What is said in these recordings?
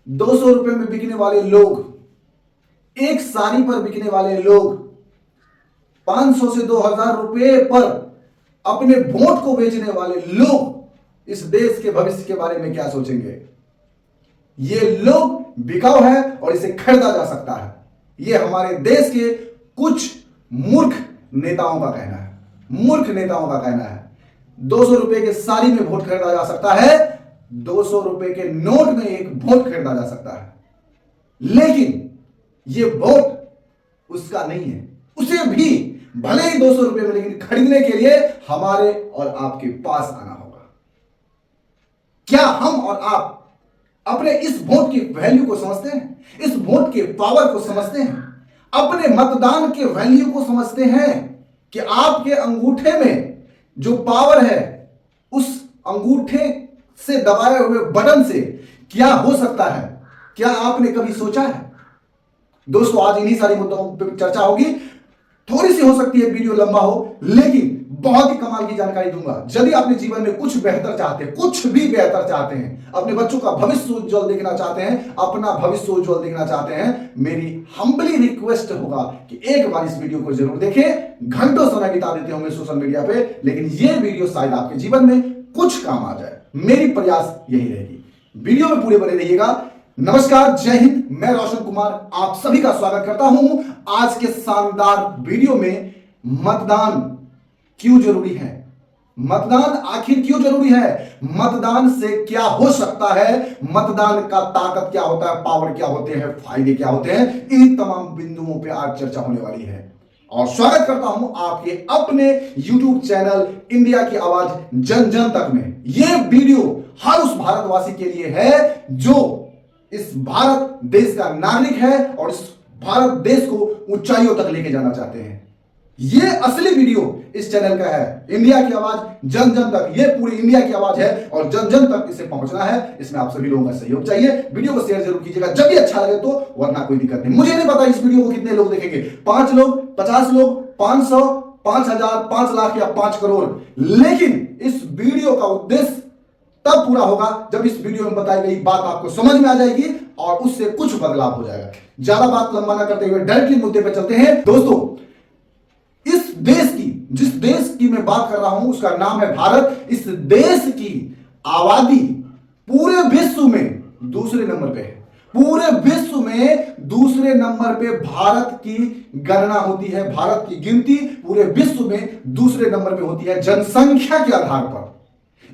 200 रुपए में बिकने वाले लोग, एक साड़ी पर बिकने वाले लोग 500 से 2000 रुपए पर अपने वोट को बेचने वाले लोग इस देश के भविष्य के बारे में क्या सोचेंगे? ये लोग बिकाऊ है और इसे खरीदा जा सकता है, ये हमारे देश के कुछ मूर्ख नेताओं का कहना है। मूर्ख नेताओं का कहना है 200 रुपए के साड़ी में वोट खरीदा जा सकता है, 200 रुपए के नोट में एक वोट खरीदा जा सकता है, लेकिन ये वोट उसका नहीं है। उसे भी भले ही 200 रुपए में, लेकिन खरीदने के लिए हमारे और आपके पास आना होगा। क्या हम और आप अपने इस वोट की वैल्यू को समझते हैं? इस वोट के पावर को समझते हैं? अपने मतदान के वैल्यू को समझते हैं कि आपके अंगूठे में जो पावर है, उस अंगूठे से दबाए हुए बटन से क्या हो सकता है? क्या आपने कभी सोचा है? दोस्तों, आज इन्हीं सारी मुद्दों पर चर्चा होगी। थोड़ी सी हो सकती है वीडियो लंबा हो, लेकिन बहुत ही कमाल की जानकारी दूंगा। यदि अपने जीवन में कुछ बेहतर चाहते हैं, कुछ भी बेहतर चाहते हैं, अपने बच्चों का भविष्य उज्जवल देखना चाहते हैं, अपना भविष्य उज्जवल देखना चाहते हैं, मेरी हम्बली रिक्वेस्ट होगा कि एक बार इस वीडियो को जरूर देखें। घंटों समय बिता देते होंगे सोशल मीडिया पे, लेकिन ये वीडियो शायद आपके जीवन में कुछ काम आ जाए। मेरी प्रयास यही रहेगी। वीडियो में पूरे बने रहिएगा। नमस्कार, जय हिंद। मैं रोशन कुमार आप सभी का स्वागत करता हूं आज के शानदार वीडियो में। मतदान क्यों जरूरी है? मतदान आखिर क्यों जरूरी है? मतदान से क्या हो सकता है? मतदान का ताकत क्या होता है, पावर क्या होते हैं, फायदे क्या होते हैं? इन तमाम बिंदुओं पे आज चर्चा होने वाली है। और स्वागत करता हूं आपके अपने YouTube चैनल इंडिया की आवाज जन जन तक में। यह वीडियो हर उस भारतवासी के लिए है जो इस भारत देश का नागरिक है और इस भारत देश को ऊंचाइयों तक लेके जाना चाहते हैं। यह असली वीडियो इस चैनल का है, इंडिया की आवाज जन जन तक। यह पूरी इंडिया की आवाज है और जन जन तक इसे पहुंचना है। इसमें आप सभी लोगों का सहयोग चाहिए। वीडियो को शेयर जरूर कीजिएगा जब भी अच्छा लगे तो, वरना कोई दिक्कत नहीं। मुझे नहीं पता इस वीडियो को कितने लोग देखेंगे, 5 लोग, 50 लोग, 500, 5000, 5 लाख या 5 करोड़, लेकिन इस वीडियो का उद्देश्य तब पूरा होगा जब इस वीडियो में बताई गई बात आपको समझ में आ जाएगी और उससे कुछ बदलाव हो जाएगा। ज्यादा बात लंबा ना करते हुए डायरेक्टली मुद्दे पे चलते हैं। दोस्तों, इस देश की, जिस देश की मैं बात कर रहा हूं उसका नाम है भारत। इस देश की आबादी पूरे विश्व में दूसरे नंबर पे है। पूरे विश्व में दूसरे नंबर पे भारत की गणना होती है, भारत की गिनती पूरे विश्व में दूसरे नंबर पे होती है जनसंख्या के आधार पर।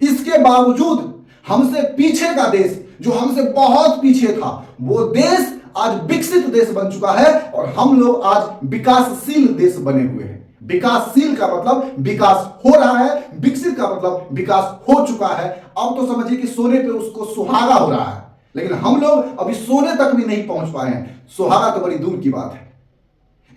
इसके बावजूद हमसे पीछे का देश, जो हमसे बहुत पीछे था, वो देश आज विकसित देश बन चुका है और हम लोग आज विकासशील देश बने हुए हैं। विकासशील का मतलब विकास हो रहा है, विकसित का मतलब विकास हो चुका है। अब तो समझिए कि सोने पे उसको सुहागा हो रहा है, लेकिन हम लोग अभी सोने तक भी नहीं पहुंच पाए हैं। सुहागा तो बड़ी दूर की बात है।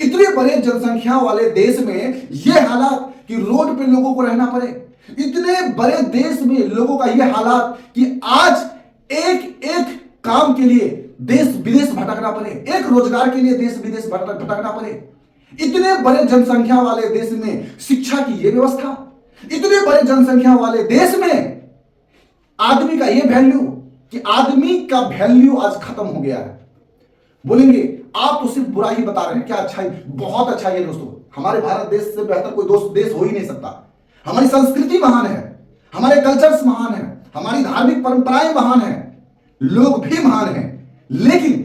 इतने बड़े जनसंख्या वाले देश में यह हालात कि रोड पे लोगों को रहना पड़े, इतने बड़े देश में लोगों का यह हालात कि आज एक एक काम के लिए देश विदेश भटकना पड़े, एक रोजगार के लिए देश विदेश भटकना पड़े। इतने बड़े जनसंख्या वाले देश में शिक्षा की यह व्यवस्था, इतने बड़े जनसंख्या वाले देश में आदमी का यह वैल्यू, कि आदमी का वैल्यू आज खत्म हो गया है। बोलेंगे आप तो सिर्फ बुरा ही बता रहे हैं, क्या अच्छाई? बहुत अच्छाई है दोस्तों। हमारे भारत देश से बेहतर कोई दोस्त देश हो ही नहीं सकता। हमारी संस्कृति महान है, हमारे कल्चर्स महान है, हमारी धार्मिक परंपराएं महान है, लोग भी महान हैं। लेकिन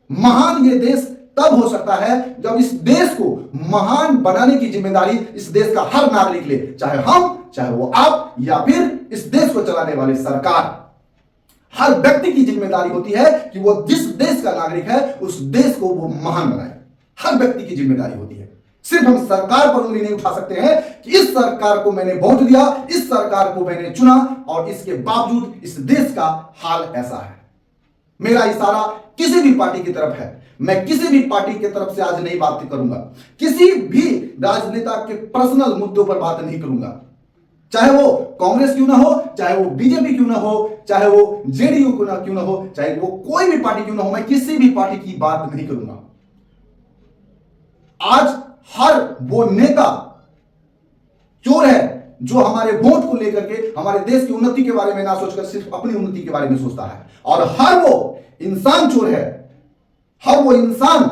महान ये देश तब हो सकता है जब इस देश को महान बनाने की जिम्मेदारी इस देश का हर नागरिक ले, चाहे हम, चाहे वो आप, या फिर इस देश को चलाने वाले सरकार। हर व्यक्ति की जिम्मेदारी होती है कि वो जिस देश का नागरिक है उस देश को वो महान बनाए। हर व्यक्ति की जिम्मेदारी होती है। सिर्फ हम सरकार पर उंगली नहीं उठा सकते हैं कि इस सरकार को मैंने वोट दिया, इस सरकार को मैंने चुना और इसके बावजूद इस देश का हाल ऐसा है। मेरा इशारा किसी भी पार्टी की तरफ है। मैं किसी भी पार्टी की तरफ से आज नहीं बात करूंगा, किसी भी राजनेता के पर्सनल मुद्दों पर बात नहीं करूंगा। चाहे वो कांग्रेस क्यों ना हो, चाहे वो बीजेपी क्यों ना हो, चाहे वो जेडीयू क्यों ना हो, चाहे वो कोई भी पार्टी क्यों ना हो, मैं किसी भी पार्टी की बात नहीं करूंगा। आज हर वो नेता चोर है जो हमारे वोट को लेकर के हमारे देश की उन्नति के बारे में ना सोचकर सिर्फ अपनी उन्नति के बारे में सोचता है, और हर वो इंसान चोर है, हर वो इंसान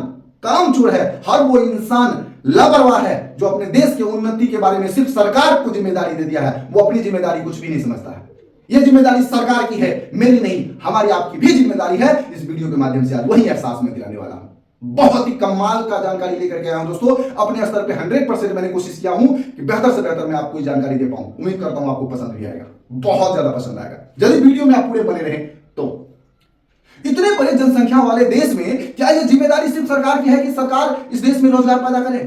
कामचोर है, हर वो इंसान लापरवाह है जो अपने देश की उन्नति के बारे में सिर्फ सरकार को जिम्मेदारी दे दिया है। वो अपनी जिम्मेदारी कुछ भी नहीं समझता है। ये जिम्मेदारी सरकार की है, मेरी नहीं, हमारी आपकी भी जिम्मेदारी है। इस वीडियो के माध्यम से आज वही एहसास में दिलाने वाला हूं। बहुत ही कमाल का जानकारी लेकर के आया हूं दोस्तों। अपने स्तर पे 100% मैंने कोशिश किया हूं कि बेहतर से बेहतर मैं आपको जानकारी दे पाऊं। उम्मीद करता हूं आपको पसंद भी आएगा, बहुत ज्यादा पसंद आएगा। यदि वीडियो में आप पूरे बने रहे तो इतने बड़े जनसंख्या वाले देश में क्या यह जिम्मेदारी सिर्फ सरकार की है कि सरकार इस देश में रोजगार पैदा करे?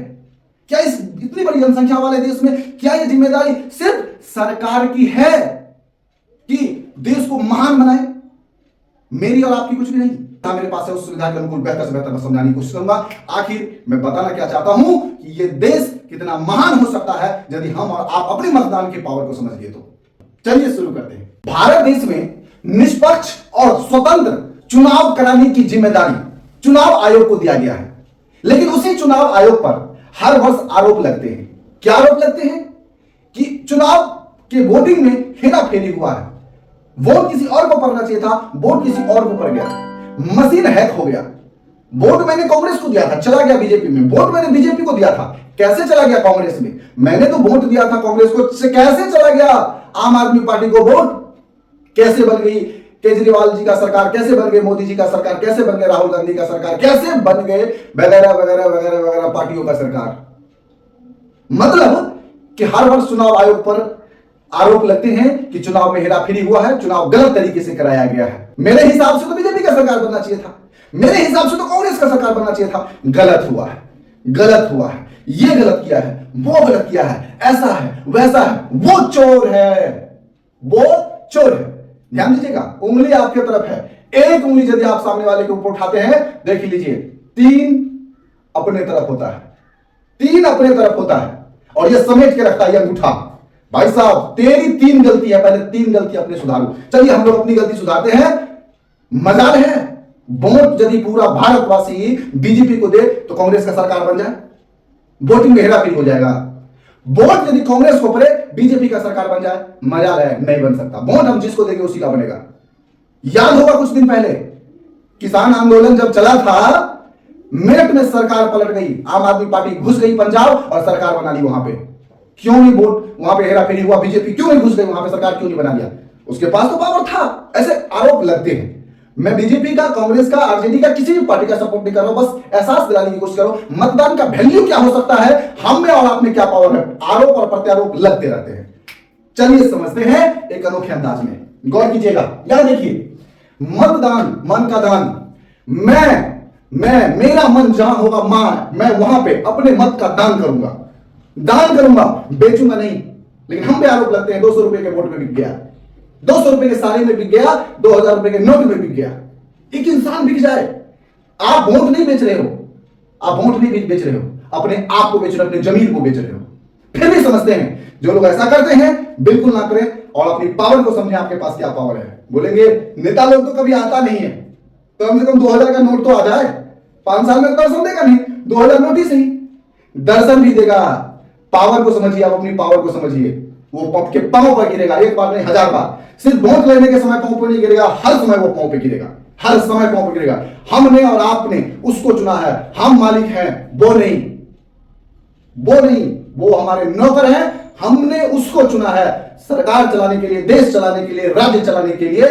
क्या इस इतनी बड़ी जनसंख्या वाले देश में क्या यह जिम्मेदारी सिर्फ सरकार की है कि देश को महान बनाए? मेरी और आपकी कुछ भी नहीं। मेरे पास है उस सुविधा के अनुकूल बेहतर से बेहतर समझाने की कोशिश करूंगा। आखिर मैं बताना क्या चाहता हूं कि यह देश कितना महान हो सकता है यदि हम और आप अपने मतदान के पावर को समझ लिए तो। चलिए शुरू करते हैं। भारत देश में निष्पक्ष और स्वतंत्र चुनाव कराने की जिम्मेदारी चुनाव आयोग को दिया गया है, लेकिन उसी चुनाव आयोग पर हर वर्ष आरोप लगते हैं। क्या आरोप लगते हैं? कि चुनाव के वोटिंग में हेराफेरी हुआ है, वोट किसी और को पड़ना चाहिए था, वोट किसी और को पड़ गया, मशीन हैक हो गया, वोट मैंने कांग्रेस को दिया था चला गया बीजेपी में, वोट मैंने बीजेपी को दिया था कैसे चला गया कांग्रेस में, मैंने तो वोट दिया था कांग्रेस को कैसे चला गया आम आदमी पार्टी को, वोट कैसे बन गई केजरीवाल जी का सरकार, कैसे बन गए मोदी जी का सरकार, कैसे बन गए राहुल गांधी का सरकार, कैसे बन गए वगैरह वगैरह वगैरह वगैरह पार्टियों का सरकार। मतलब कि हर वर्ष चुनाव आयोग पर आरोप लगते हैं कि चुनाव में हेराफेरी हुआ है, चुनाव गलत तरीके से कराया गया है। मेरे हिसाब से तो बीजेपी का सरकार बनना चाहिए था, मेरे हिसाब से तो कांग्रेस का सरकार बनना चाहिए था। गलत हुआ है, गलत हुआ है, ये गलत किया है, वो गलत किया है, ऐसा है वैसा है, वो चोर है, वो चोर है। ध्यान दीजिएगा, उंगली आपके तरफ है, एक उंगली यदि आप सामने वाले के ऊपर उठाते हैं देख लीजिए 3 अपने तरफ होता है, 3 अपने तरफ होता है और यह समेट के रखता है यह अंगूठा। भाई साहब तेरी 3 गलती है, पहले 3 गलती अपने सुधारो। चलिए हम लोग अपनी गलती सुधारते हैं। मजाल है वोट यदि पूरा भारतवासी बीजेपी को दे तो कांग्रेस का सरकार बन जाए, वोटिंग में हेराफेरी हो जाएगा। वोट यदि कांग्रेस को पड़े बीजेपी का सरकार बन जाए, मजा है, नहीं बन सकता। वोट हम जिसको देंगे उसी का बनेगा। याद होगा कुछ दिन पहले किसान आंदोलन जब चला था, मिनट में सरकार पलट गई, आम आदमी पार्टी घुस गई पंजाब और सरकार बना ली वहां पे। क्यों नहीं वोट वहां पे हेराफेरी हुआ, बीजेपी क्यों नहीं घुस गई वहां पे, सरकार क्यों नहीं बना लिया? उसके पास तो पावर था। ऐसे आरोप लगते हैं। मैं बीजेपी का, कांग्रेस का, आरजेडी का, किसी भी पार्टी का सपोर्ट नहीं कर रहा हूं, बस एहसास दिलाने की कोशिश करो मतदान का वैल्यू क्या हो सकता है, हम में और आप में क्या पावर है। आरोप और प्रत्यारोप लगते रहते हैं। चलिए समझते हैं एक अनोखे अंदाज में, गौर कीजिएगा। यहां देखिए, मतदान मन का दान। मैं मेरा मन जहां होगा मैं वहां पे अपने मत का दान करूंगा, बेचूंगा नहीं। लेकिन हम पे आरोप लगते हैं 200 रुपए के वोट में बिक गया, 200 रुपए के साड़ी में बिक गया, 2000 रुपए के नोट में बिक गया। एक इंसान बिक जाए। आप वोट नहीं बेच रहे हो, आप वोट नहीं बेच रहे हो, अपने आप को बेच रहे हो, अपने जमीन को बेच रहे हो। फिर भी समझते हैं जो लोग ऐसा करते हैं बिल्कुल ना करें और अपनी पावर को समझें, आपके पास क्या पावर है। बोलेंगे नेता लोग तो कभी आता नहीं है, तो कम से कम 2000 का नोट तो आ जाए, 5 साल में दर्शन देगा नहीं, 2000 नोट ही सही, दर्शन भी देगा। पावर को समझिए, आप अपनी पावर को समझिए। वो आपके पांव पर गिरेगा, एक बार नहीं 1000 बार। सिर्फ वोट लेने के समय पांव पर नहीं गिरेगा, हर समय वो पांव पे गिरेगा, हर समय पांव पे गिरेगा। हमने और आपने उसको चुना है, हम मालिक हैं, वो नहीं, वो हमारे नौकर हैं। हमने उसको चुना है सरकार चलाने के लिए, देश चलाने के लिए, राज्य चलाने के लिए।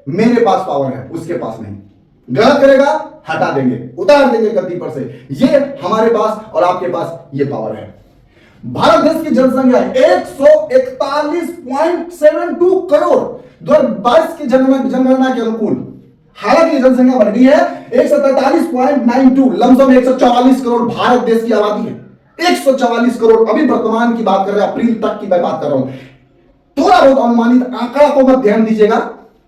मेरे पास पावर है, उसके पास नहीं। गलत करेगा हटा देंगे, उतार देंगे गद्दी पर से। ये हमारे पास और आपके पास ये पावर है। भारत देश की जनसंख्या 141.72 करोड़ 2022 की जनगणना के अनुकूल। हालांकि जनसंख्या बढ़ गई है 143.92, लमसम 144 करोड़ भारत देश की आबादी है। 144 करोड़, अभी वर्तमान की बात कर रहे हैं, अप्रैल तक की मैं बात कर रहा हूं। थोड़ा बहुत अनुमानित आंकड़ा को मत ध्यान दीजिएगा,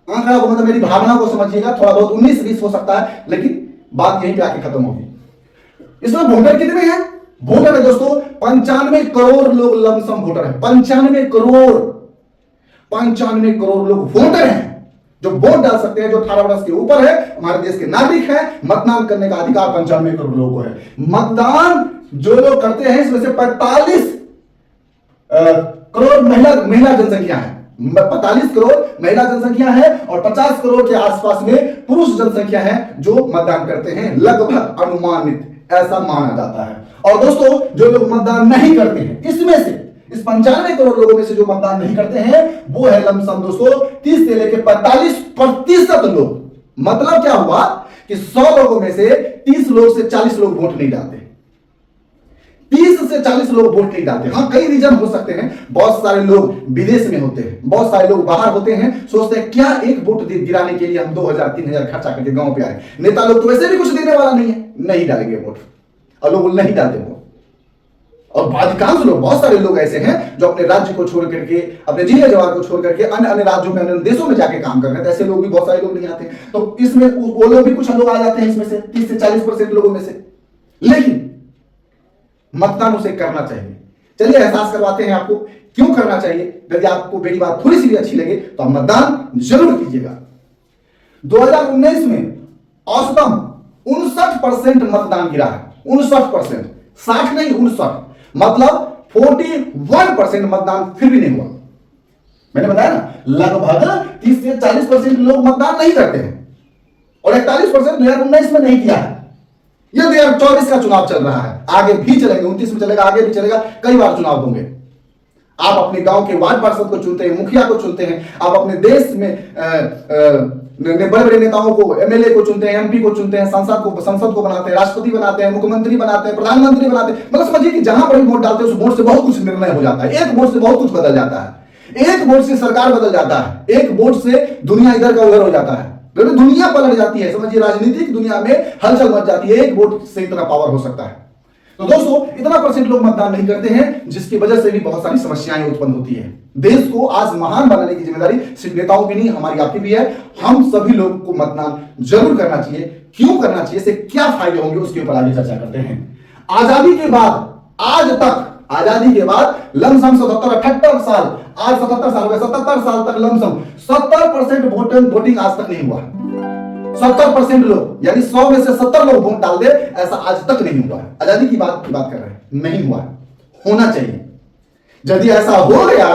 आंकड़ा को मतलब मेरी भावना को समझिएगा। थोड़ा बहुत 19-20 हो सकता है, लेकिन बात यहीं पे आके खत्म होगी। इसमें वोटर कितने हैं? वोटर है दोस्तों 95 करोड़ लोग लमसम वोटर है। 95 करोड़ लोग वोटर हैं जो वोट डाल सकते हैं, जो 18 वर्ष के ऊपर है, हमारे देश के नागरिक हैं। मतदान करने का अधिकार 95 करोड़ लोगों को है। मतदान जो लोग करते हैं इसमें से 45 करोड़ महिला जनसंख्या है। 45 करोड़ महिला जनसंख्या है और 50 करोड़ के आसपास में पुरुष जनसंख्या है जो मतदान करते हैं, लगभग अनुमानित ऐसा माना जाता है। और दोस्तों जो लोग मतदान नहीं करते हैं, इसमें से इस 95 करोड़ लोगों में से जो मतदान नहीं करते हैं वो है लमसम दोस्तों 30 से लेकर 45% लोग। मतलब क्या हुआ कि 100 लोगों में से 30 लोग से 40 लोग वोट नहीं डालते, 30 से 40 लोग वोट नहीं डालते। हाँ, कई रीजन हो सकते हैं, बहुत सारे लोग विदेश में होते हैं, बहुत सारे लोग बाहर होते हैं, सोचते हैं क्या एक वोट गिराने के लिए हम 2000-3000 खर्चा करके गांव पे आए, नेता लोग तो वैसे भी कुछ देने वाला नहीं है, नहीं डालेंगे वोट, और लोग नहीं डालते वोट। और अधिकांश लोग, बहुत सारे लोग ऐसे हैं जो अपने राज्य को छोड़ करके, अपने जिले जवार को छोड़ करके अन्य अन्य राज्यों में, अन्य देशों में जाके काम कर रहे हैं, ऐसे लोग भी बहुत सारे लोग नहीं आते। तो इसमें वो लोग भी कुछ लोग आ जाते हैं इसमें से 30 से 40% लोगों में से। लेकिन मतदान उसे करना चाहिए। चलिए एहसास करवाते हैं आपको क्यों करना चाहिए। यदि आपको मेरी बात थोड़ी सी भी अच्छी लगे तो आप मतदान जरूर कीजिएगा। 2019 में औसतन 59% मतदान गिरा है, 59%, 60 नहीं 59, मतलब 41% मतदान फिर भी नहीं हुआ। मैंने बताया ना, लगभग 30 से 40% लोग मतदान नहीं करते हैं और 41% 2019 में नहीं किया है। ये 2024 का चुनाव चल रहा है, आगे भी चलेगा, 29 में चलेगा, आगे भी चलेगा, कई बार चुनाव होंगे। आप अपने गांव के वार्ड पार्षद को चुनते हैं, मुखिया को चुनते हैं, आप अपने देश में बड़े बड़े नेताओं को, एमएलए को चुनते हैं, एमपी को चुनते हैं, संसद को बनाते हैं, राष्ट्रपति बनाते हैं, मुख्यमंत्री बनाते हैं, प्रधानमंत्री बनाते हैं। मतलब समझिए कि जहां पर भी वोट डालते हैं उस वोट से बहुत कुछ निर्णय हो जाता है। एक वोट से बहुत कुछ बदल जाता है, एक वोट से सरकार बदल जाता है, एक वोट से दुनिया इधर का उधर हो जाता है, दुनिया पलट जाती है। समझिए राजनीतिक दुनिया में हलचल मच जाती है, एक वोट से इतना पावर हो सकता है। तो दोस्तों इतना परसेंट लोग मतदान नहीं करते हैं, जिसकी वजह से भी बहुत सारी समस्याएं उत्पन्न होती है। देश को आज महान बनाने की जिम्मेदारी सिर्फ नेताओं की नहीं, हमारी आपकी भी है। हम सभी लोगों को मतदान जरूर करना चाहिए। क्यों करना चाहिए, इससे क्या फायदे होंगे, उसके ऊपर आगे चर्चा करते हैं। आजादी के बाद आज तक, आजादी के बाद लमसम 77-78 साल, आज 77 साल हो गए, 77 साल तक लमसम 70% वोटिंग आज तक नहीं हुआ। 70% लोग, यानी 100 में से 70 लोग वोट डाल दे, ऐसा आज तक नहीं हुआ है। आजादी की बात कर रहे हैं, नहीं हुआ है, होना चाहिए। यदि ऐसा हो गया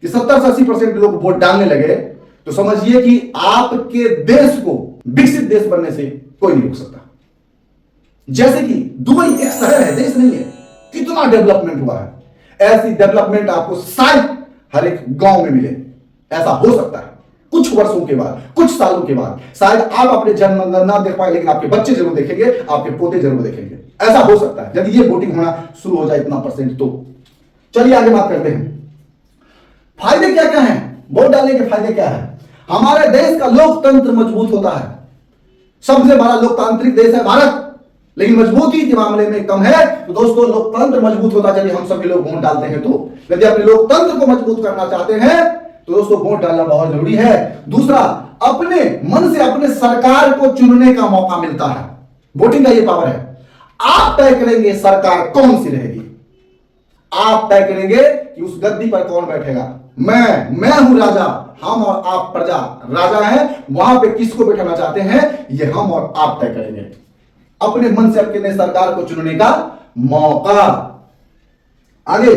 कि 70 से 80% लोग वोट डालने लगे तो समझिए कि आपके देश को विकसित देश बनने से कोई नहीं रोक सकता। जैसे कि दुबई एक शहर है, देश नहीं है, कितना डेवलपमेंट हुआ है, ऐसी डेवलपमेंट आपको शायद हर एक गांव में मिले। ऐसा हो सकता है कुछ वर्षों के बाद, कुछ सालों के बाद। शायद आप अपने जन्म ना देख पाए, लेकिन आपके बच्चे जरूर देखेंगे, आपके पोते जरूर देखेंगे। ऐसा हो सकता है यदि ये वोटिंग होना शुरू हो जाए इतना परसेंट। तो चलिए आगे बात करते हैं, फायदे क्या क्या हैं, वोट डालने के फायदे क्या है। हमारे देश का लोकतंत्र मजबूत होता है। सबसे बड़ा लोकतांत्रिक देश है भारत, लेकिन मजबूती के मामले में कम है। तो दोस्तों लोकतंत्र मजबूत होता चलिए हम सभी लोग वोट डालते हैं। तो यदि अपने लोकतंत्र को मजबूत करना चाहते हैं तो दोस्तों वोट डालना बहुत जरूरी है। दूसरा, अपने मन से अपने सरकार को चुनने का मौका मिलता है। वोटिंग का ये पावर है। आप तय करेंगे सरकार कौन सी रहेगी, आप तय करेंगे कि उस गद्दी पर कौन बैठेगा। मैं हूं राजा, हम और आप प्रजा। राजा है, वहां पे किसको बैठाना चाहते हैं ये हम और आप तय करेंगे। अपने मन से अपने सरकार को चुनने का मौका। आगे,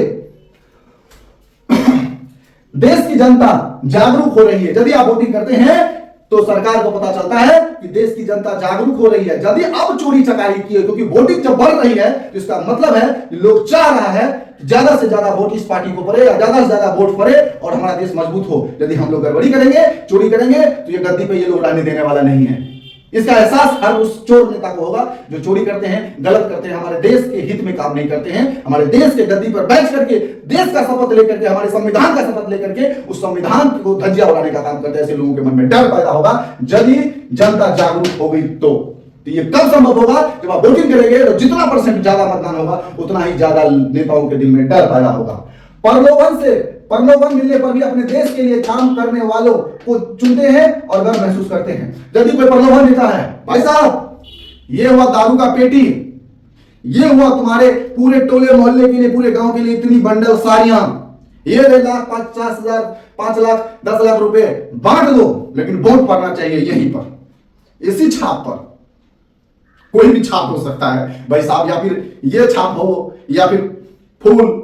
देश की जनता जागरूक हो रही है। यदि आप वोटिंग करते हैं तो सरकार को पता चलता है कि देश की जनता जागरूक हो रही है। यदि अब चोरी चकारी की है, क्योंकि वोटिंग जब बढ़ रही है तो इसका मतलब है कि लोग चाह रहा है ज्यादा से ज्यादा वोट इस पार्टी को पड़े, या ज्यादा से ज्यादा वोट पड़े और हमारा देश मजबूत हो। यदि हम लोग गड़बड़ी करेंगे, चोरी करेंगे, तो ये गद्दी पे ये लोग रहने देने वाला नहीं है। इसका एहसास हर उस चोर नेता को होगा जो चोरी करते हैं, गलत करते हैं, हमारे देश के हित में काम नहीं करते हैं, हमारे देश के गद्दी पर बैठ करके देश का शपथ लेकर के, हमारे संविधान का शपथ लेकर के उस संविधान को धज्जियां उड़ाने का काम करते हैं। ऐसे लोगों के मन में डर पैदा होगा। यदि जनता जागरूक हो गई तो ये कब संभव होगा, जब आप वोटिंग करेंगे तो जितना परसेंट ज्यादा मतदान होगा उतना ही ज्यादा नेताओं के दिल में डर पैदा होगा। प्रलोभन मिलने पर भी अपने देश के लिए काम करने वालों को चुनते हैं और गर्व महसूस करते हैं। यदि कोई प्रलोभन देता है, भाई साहब ये हुआ दारू का पेटी, ये हुआ तुम्हारे पूरे टोले मोहल्ले के लिए, पूरे गांव के लिए इतनी बंडल साड़ियां, ये 1 लाख 50,000 5 लाख 10 लाख रुपए बांट दो, लेकिन वोट पड़ना चाहिए यहीं पर, इसी छाप पर। कोई भी छाप हो सकता है भाई साहब, या फिर ये छाप हो, या फिर फूल,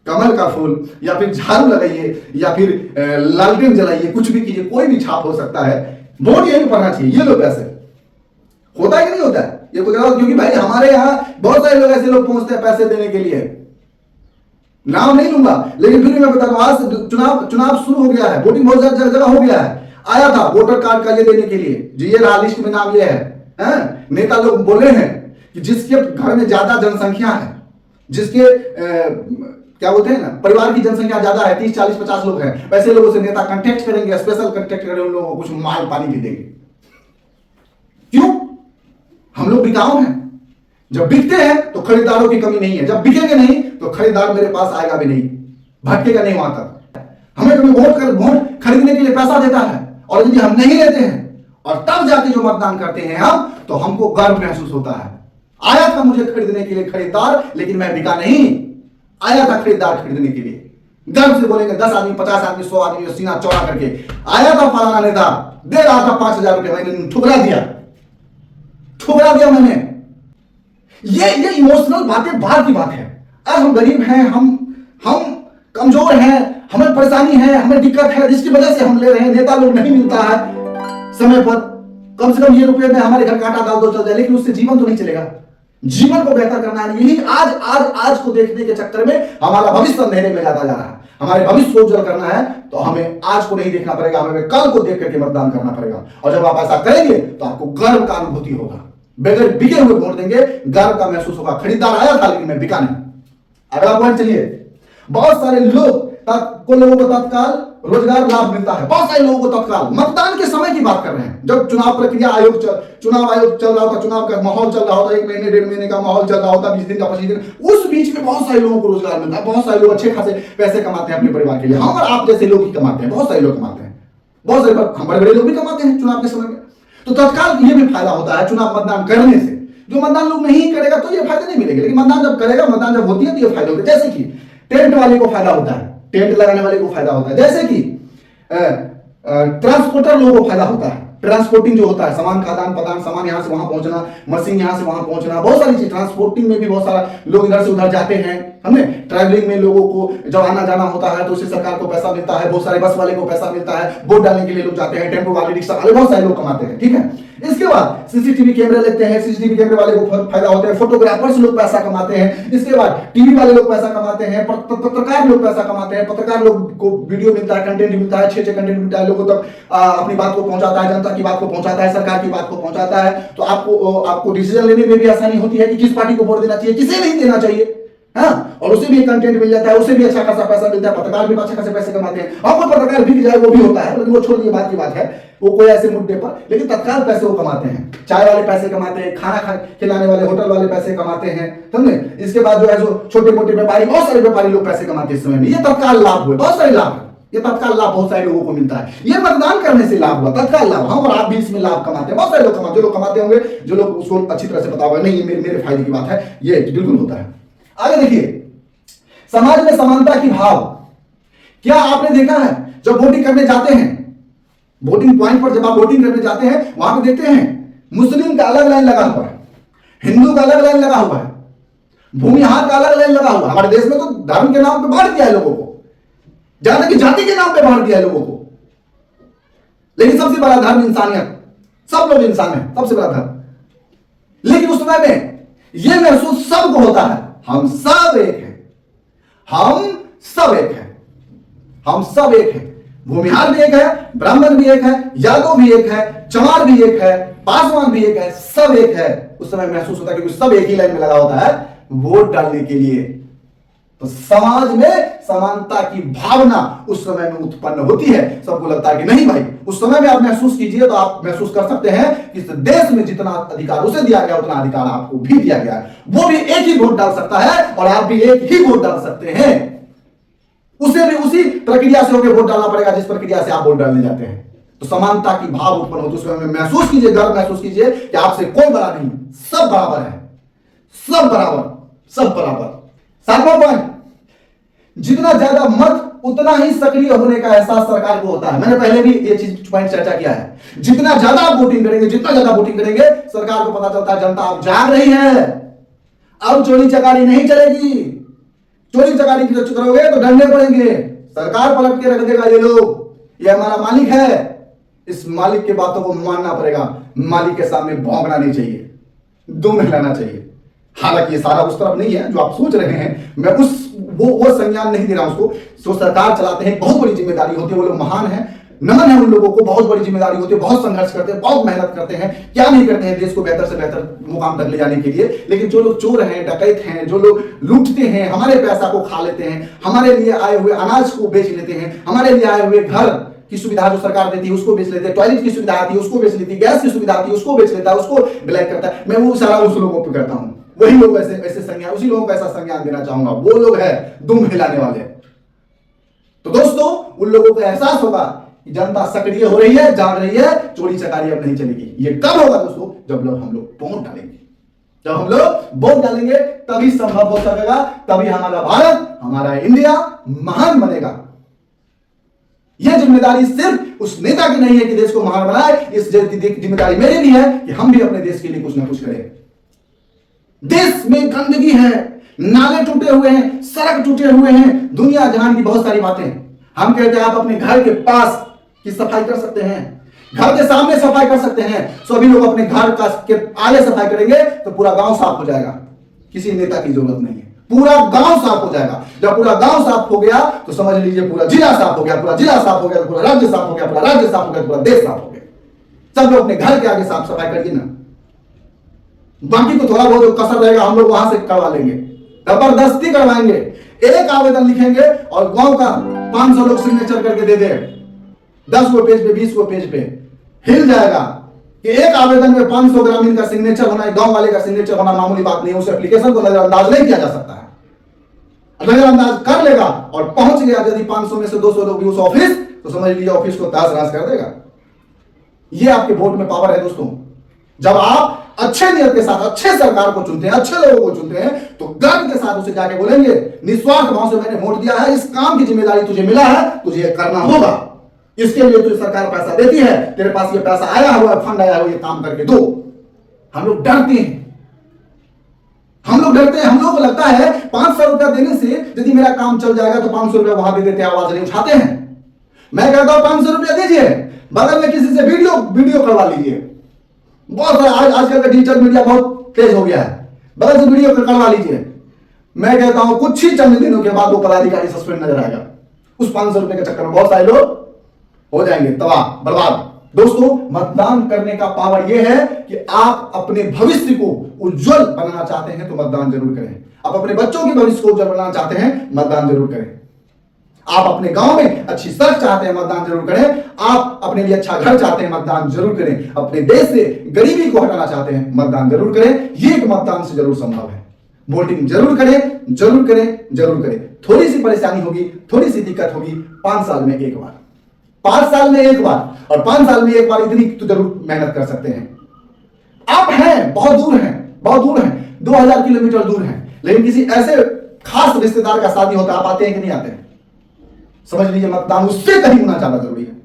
कमल का फूल या फिर झाड़ू लगाइए या फिर लालटेन जलाइए, कुछ भी कीजिए, कोई भी छाप हो सकता है। वोट यही पड़ना चाहिए। ये लो पैसे, होता है कि नहीं होता है ये कोई, क्योंकि भाई हमारे यहाँ बहुत सारे लोग ऐसे लोग पहुंचते हैं पैसे देने के लिए, नाम नहीं लूंगा, लेकिन फिर भी मैं बता दूं, आज चुनाव शुरू हो गया है, वोटिंग बहुत ज्यादा जगह हो गया है। आया था वोटर कार्ड का ये देने के लिए, जी ये रहा लिस्ट में नाम ये है। नेता लोग बोले हैं कि जिसके घर में ज्यादा जनसंख्या है, जिसके क्या बोलते हैं ना, परिवार की जनसंख्या ज्यादा है, 30 40 50 लोग हैं, वैसे लोगों से नेता कांटेक्ट करेंगे, स्पेशल कांटेक्ट करेंगे, उन लोगों को कुछ माल पानी भी देंगे। क्यों? हम लोग बिकाऊ हैं। जब बिकते हैं तो खरीदारों की कमी नहीं है, जब बिकेंगे नहीं तो खरीदार मेरे पास आएगा भी नहीं, भटकेगा नहीं वहां तक। हमें कभी वोट खरीदने के लिए पैसा देता है, और यदि हम नहीं लेते हैं और तब जाके जो मतदान करते हैं हम, तो हमको गर्व महसूस होता है। आया था मुझे खरीदने के लिए खरीदार, लेकिन मैं बिका नहीं। आया था खरीदार खरीदने के लिए, गर्व से बोलेंगे 10 आदमी 50 आदमी 100 आदमी सीना चौड़ा करके, आया था फलाना नेता, दे रहा था 5000 रुपये, मैंने ठुकरा दिया मैंने। ये इमोशनल बातें बाहर की बात है। आज हम गरीब हैं, हम कमजोर हैं, हमें परेशानी है, हमें दिक्कत है, जिसकी वजह से हम ले रहे हैं। नेता लोग नहीं मिलता है समय पर, कम से कम ये रुपये में हमारे घर कांटा डाल दो चल जाए, लेकिन उससे जीवन तो नहीं चलेगा। जीवन को बेहतर करना है, यही आज को देखने के चक्कर में हमारा भविष्य अंधेरे में जाता जा रहा है। हमारे भविष्य को उज्जवल करना है तो हमें आज को नहीं देखना पड़ेगा, हमें कल को देख करके मतदान करना पड़ेगा। और जब आप ऐसा करेंगे तो आपको गर्व का अनुभूति होगा। बगैर बिके हुए वोट देंगे, गर्व का महसूस होगा। खरीदार आया था लेकिन मैं बिका नहीं। अगला पॉइंट चलिए, बहुत सारे लोगों को तत्काल रोजगार लाभ मिलता है। बहुत सारे लोगों को तत्काल, मतदान के समय की बात कर रहे हैं, जब चुनाव प्रक्रिया चुनाव आयोग चल रहा होता, चुनाव का माहौल चल रहा होता, 1 महीने 1.5 महीने का माहौल चल रहा होता, 20 दिन का 25 दिन, उस बीच में बहुत सारे लोगों को रोजगार मिलता है। बहुत सारे लोग अच्छे खासे पैसे कमाते हैं अपने परिवार के लिए। हम और आप जैसे लोग ही कमाते हैं, बहुत सारे लोग कमाते हैं, बहुत सारे हम बड़े बड़े लोग भी कमाते हैं चुनाव के समय में। तो तत्काल ये भी फायदा होता है चुनाव मतदान करने से। जो मतदान लोग नहीं करेगा तो ये फायदा नहीं मिलेगा, लेकिन मतदान जब करेगा, मतदान जब होती है तो ये फायदा होता है। जैसे कि टेंट वाले को फायदा होता है, टेंट लगाने वाले को फायदा होता है। जैसे कि ट्रांसपोर्टर लोगों को फायदा होता है, ट्रांसपोर्टिंग जो होता है, सामान का आदान प्रदान, सामान यहां से वहां पहुंचना, मशीन यहां से वहां पहुंचना, बहुत सारी चीज ट्रांसपोर्टिंग में भी बहुत सारा लोग इधर से उधर जाते हैं। हमने ट्रैवलिंग में लोगों को जब आना जाना होता है तो उससे सरकार को पैसा मिलता है, बहुत सारे बस वाले को पैसा मिलता है, वोट डालने के लिए लोग जाते हैं, टेम्पो वाले, रिक्शा वाले, बहुत सारे लोग कमाते हैं। ठीक है, इसके बाद सीसीटीवी कैमरे लेते हैं, सीसीटीवी कैमरे वाले को फायदा होता है, फोटोग्राफर्स लोग पैसा कमाते हैं, इसके बाद टीवी वाले लोग पैसा कमाते हैं, पत्रकार लोग पैसा कमाते हैं, पत्रकार लोग को वीडियो मिलता है, कंटेंट मिलता है, अच्छे कंटेंट मिलता है, लोगों तक अपनी बात को पहुंचाता है, जनता की बात को पहुंचाता है, सरकार की बात को पहुंचाता है। तो आपको डिसीजन लेने में भी आसानी होती है कि किस पार्टी को वोट देना चाहिए, किसे नहीं देना चाहिए। हाँ, और उसे भी कंटेंट मिल जाता है, उसे भी अच्छा खासा पैसा मिलता है, पत्रकार भी अच्छा खासे पैसे कमाते हैं। और कोई पत्रकार बिक जाए वो भी होता है, लेकिन वो छोड़ दिए, बात की बात है, वो कोई ऐसे मुद्दे पर, लेकिन तत्काल पैसे वो कमाते हैं। चाय वाले पैसे कमाते हैं, खाना खिलाने वाले होटल वाले पैसे कमाते हैं, समझे। इसके बाद जो है जो छोटे मोटे व्यापारी, बहुत सारे व्यापारी लोग पैसे कमाते हैं इस समय में। ये तत्काल लाभ हुए, बहुत सारे लाभ है, ये तत्काल लाभ बहुत सारे लोगों को मिलता है। ये मतदान करने से लाभ हुआ, तत्काल लाभ। हम और आप भी इसमें लाभ कमाते हैं, बहुत सारे लोग कमाते, जो लोग कमाते होंगे, जो लोग उसको अच्छी तरह से पता होगा, नहीं ये मेरे फायदे की बात है, ये बिल्कुल होता है। आगे देखिए, समाज में समानता की भाव। क्या आपने देखा है जब वोटिंग करने जाते हैं, वोटिंग पॉइंट पर जब आप वोटिंग करने जाते हैं, वहां पे देखते हैं मुस्लिम का अलग लाइन लगा हुआ है, हिंदू का अलग लाइन लगा हुआ है, भूमिहार का अलग लाइन लगा हुआ है। हमारे देश में तो धर्म के नाम पे बांट दिया है लोगों को, ज्यादा कि जाति के नाम पे बांट दिया है लोगों को। लेकिन सबसे बड़ा धर्म इंसानियत, सब लोग इंसान है, सबसे बड़ा धर्म। लेकिन उस समय में यह महसूस सबको होता है, हम सब एक हैं, हम सब एक हैं, हम सब एक हैं। भूमिहार भी एक है, ब्राह्मण भी एक है, यादव भी एक है, चमार भी एक है, पासवान भी एक है, सब एक है। उस समय महसूस होता है क्योंकि सब एक ही लाइन में लगा होता है वोट डालने के लिए। तो समाज में समानता की भावना उस समय में उत्पन्न होती है। सबको लगता है कि नहीं भाई, उस समय में आप महसूस कीजिए तो आप महसूस कर सकते हैं कि इस देश में जितना अधिकार उसे दिया गया उतना अधिकार आपको भी दिया गया है। वो भी एक ही वोट डाल सकता है और आप भी एक ही वोट डाल सकते हैं। उसे भी उसी प्रक्रिया से होकर वोट डालना पड़ेगा जिस प्रक्रिया से आप वोट डालने जाते हैं। तो समानता की भाव उत्पन्न होती है, उस समय में महसूस कीजिए, गर्व महसूस कीजिए कि आपसे कोई बड़ा नहीं, सब बराबर है, सब बराबर, सब बराबर। 7वां पॉइंट, जितना ज्यादा मत उतना ही सक्रिय होने का एहसास सरकार को होता है। मैंने पहले भी ये चीज पॉइंट चर्चा किया है। जितना ज्यादा आप वोटिंग करेंगे, जितना ज्यादा वोटिंग करेंगे, सरकार को पता चलता है जनता अब जाग रही है, अब चोरी चकारी नहीं चलेगी, चोरी चकारी की करोगे तो डंडे पड़ेंगे, सरकार पलट के रख देगा। ये लोग, ये हमारा मालिक है, इस मालिक की बातों को मानना पड़ेगा। मालिक के सामने भौंकना नहीं चाहिए, दुम हिलाना चाहिए। हालांकि ये सारा उस तरफ नहीं है जो आप सोच रहे हैं, मैं उस वो संज्ञान नहीं दे रहा उसको। जो सरकार चलाते हैं बहुत बड़ी जिम्मेदारी होती है, वो लोग महान हैं, नमन है उन लोगों को, बहुत बड़ी जिम्मेदारी होती है, बहुत संघर्ष करते हैं, बहुत मेहनत करते हैं, क्या नहीं करते हैं देश को बेहतर से बेहतर मुकाम तक ले जाने के लिए। लेकिन जो लोग चोर हैं, डकैत हैं, जो लोग लूटते हैं, हमारे पैसा को खा लेते हैं, हमारे लिए आए हुए अनाज को बेच लेते हैं, हमारे लिए आए हुए घर की सुविधा जो सरकार देती है उसको बेच लेते हैं, टॉयलेट की सुविधा आती है उसको बेच लेती है, गैस की सुविधा आती है उसको बेच लेता है, उसको ब्लैक करता है। मैं वो सारा उस लोगों पर करता हूं, वही लोग ऐसे ऐसे संज्ञान, उसी लोगों को ऐसा संज्ञान देना चाहूंगा। वो लोग है दुम हिलाने वाले। तो दोस्तों, उन लोगों को एहसास होगा कि जनता सक्रिय हो रही है, जाग रही है, चोरी चकारी अब नहीं चलेगी। ये कब होगा दोस्तों? जब लोग हम लोग वोट डालेंगे, जब हम लोग वोट डालेंगे तभी संभव हो सकेगा, तभी हमारा भारत, हमारा इंडिया महान बनेगा। यह जिम्मेदारी सिर्फ उस नेता की नहीं है कि देश को महान बनाए, इस जिम्मेदारी मेरी भी है कि हम भी अपने देश के लिए कुछ ना कुछ करें। देश में गंदगी है, नाले टूटे हुए हैं, सड़क टूटे हुए हैं, दुनिया जहान की बहुत सारी बातें। हम कहते हैं आप अपने घर के पास की सफाई कर सकते हैं, घर के सामने सफाई कर सकते हैं। सभी लोग अपने घर का के आगे सफाई करेंगे तो पूरा गांव साफ हो जाएगा, किसी नेता की जरूरत नहीं है, पूरा गांव साफ हो जाएगा। जब पूरा गांव साफ हो गया तो समझ लीजिए पूरा जिला साफ हो गया, पूरा जिला साफ हो गया तो पूरा राज्य साफ हो गया, पूरा राज्य साफ हो गया तो पूरा देश साफ हो गया। सब लोग अपने घर के आगे साफ सफाई करिए ना, बाकी तो थोड़ा बहुत कसर रहेगा हम लोग वहां से करवा लेंगे, जबरदस्ती करवाएंगे। एक आवेदन लिखेंगे और गांव का 500 लोग सिग्नेचर करके दे दे, 10 गो पेज पे, 20 गो पेज पे हिल जाएगा कि एक आवेदन में 500 ग्रामीण का सिग्नेचर होना, गांव वाले का सिग्नेचर होना मामूली बात नहीं है। उस एप्लीकेशन को नजरअंदाज नहीं किया जा सकता है। नजरअंदाज कर लेगा और पहुंच गया यदि 500 में से 200 लोग भी उस ऑफिस, तो समझ लीजिए ऑफिस को ताश राज कर देगा। यह आपके वोट में पावर है दोस्तों। जब आप अच्छे नियत के साथ अच्छे सरकार को चुनते हैं, अच्छे लोगों को चुनते हैं, तो गर्व के साथ उसे जाके बोलेंगे निस्वार्थ भाव से मैंने वोट दिया है, इस काम की जिम्मेदारी तुझे मिला है, तुझे ये करना होगा, इसके लिए तुझे सरकार पैसा देती है, तेरे पास ये पैसा आया हुआ है, फंड आया हुआ, ये काम करके दो। हम लोग डरते हैं, हम लोग डरते हैं। हम लोगों को लगता है 500 रुपया देने से यदि मेरा काम चल जाएगा तो 500 रुपया वहां दे देते हैं, आवाज नहीं उठाते हैं। मैं कहता हूं 500 रुपया दीजिए, बगल में किसी से वीडियो करवा लीजिए। बहुत आजकल का डिजिटल मीडिया बहुत तेज हो गया है, बगल से वीडियो करवा लीजिए। मैं कहता हूं कुछ ही चंद दिनों के बाद वो पदाधिकारी सस्पेंड नजर आएगा। उस 500 रुपए के चक्कर में बहुत सारे लोग हो जाएंगे तबाह बर्बाद। दोस्तों, मतदान करने का पावर यह है कि आप अपने भविष्य को उज्जवल बनाना चाहते हैं तो मतदान जरूर करें। आप अपने बच्चों के भविष्य को उज्जवल बनाना चाहते हैं, मतदान जरूर करें। आप अपने गांव में अच्छी सड़क चाहते हैं, मतदान जरूर करें। आप अपने लिए अच्छा घर चाहते हैं, मतदान जरूर करें। अपने देश से गरीबी को हटाना चाहते हैं, मतदान जरूर करें। ये एक मतदान से जरूर संभव है। वोटिंग जरूर करें, जरूर करें, जरूर करें। थोड़ी सी परेशानी होगी, थोड़ी सी दिक्कत होगी, 5 साल में एक बार, 5 साल में एक बार, और 5 साल में एक बार इतनी तो जरूर मेहनत कर सकते हैं। आप हैं बहुत दूर हैं, बहुत दूर हैं, 2000 किलोमीटर दूर हैं, लेकिन किसी ऐसे खास रिश्तेदार का शादी होता है, आप आते हैं कि नहीं आते हैं? समझ लीजिए मतदान उससे कहीं होना ज्यादा जरूरी है।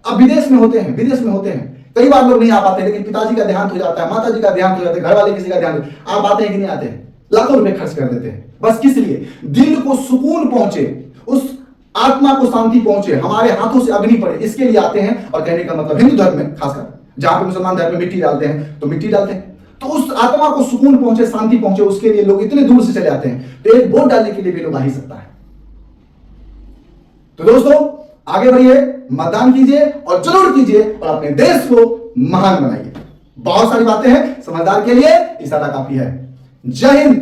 अब विदेश में होते हैं, विदेश में होते हैं, कई बार लोग नहीं आ पाते, लेकिन पिताजी का देहांत हो जाता है, माताजी का देहांत हो जाता है, घर वाले किसी का देहांत, आप आते हैं कि नहीं आते हैं? लाखों रुपए खर्च कर देते हैं, बस किस लिए? दिल को सुकून पहुंचे, उस आत्मा को शांति पहुंचे, हमारे हाथों से अग्नि पड़े, इसके लिए आते हैं। और कहने का मतलब हिंदू धर्म में खासकर, जहां पे मुसलमान धर्म में मिट्टी डालते हैं तो मिट्टी डालते हैं, तो उस आत्मा को सुकून पहुंचे, शांति पहुंचे, उसके लिए लोग इतने दूर से चले आते हैं। तो एक वोट डालने के लिए भी लोग आ ही सकता है। तो दोस्तों, आगे बढ़िए, मतदान कीजिए और जरूर कीजिए और अपने देश को महान बनाइए। बहुत सारी बातें हैं, समझदार के लिए इशारा काफी है। जय हिंद।